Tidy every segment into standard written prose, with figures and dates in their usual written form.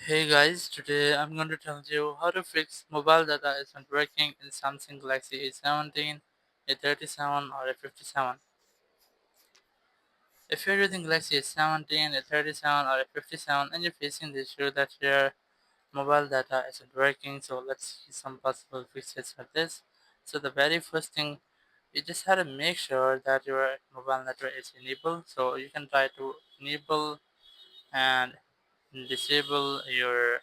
Hey guys, today I'm going to tell you how to fix mobile data isn't working in Samsung Galaxy A17, A37 or A57. If you're using Galaxy A17, A37 or A57 and you're facing the issue that your mobile data isn't working, so let's see some possible fixes for this. So the very first thing, you just have to make sure that your mobile network is enabled. So you can try to enable and disable your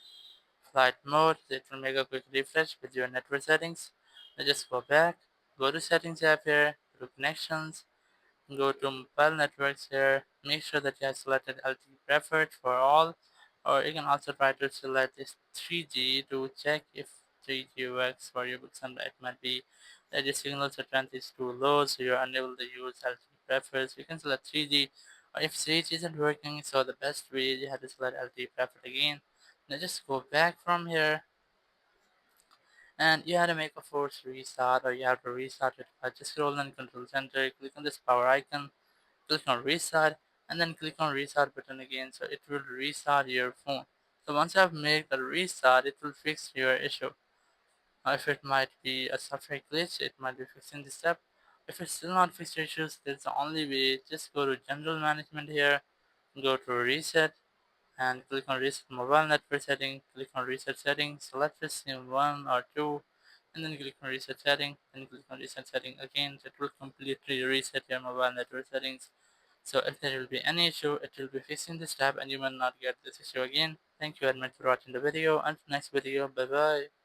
flight mode. It will make a quick refresh with your network settings. Now just go back, go to settings app here, go to connections, go to mobile networks here. Make sure that you have selected LTE preferred for all, or you can also try to select this 3G to check if 3G works for you, because it might be that the signal strength is too low, so you're unable to use LTE preferred. So you can select 3G, or if 3G isn't working, so the best way you have to select LTE preferred again. Now just go back from here and you have to make a forced restart, or you have to restart it by just scroll in control center, click on this power icon, click on restart, and then click on restart button again, so it will restart your phone. So once you have made the restart, it will fix your issue. If it might be a software glitch, it might be fixing this step. If it's still not fixed your issues, that's the only way. Just go to general management here, go to reset, and click on reset mobile network setting, click on reset settings, select the sim 1 or 2, and then click on reset setting, and click on reset setting again. So it will completely reset your mobile network settings. So if there will be any issue, it will be fixing this tab and you will not get this issue again. Thank you very much for watching the video. Until next video, bye bye.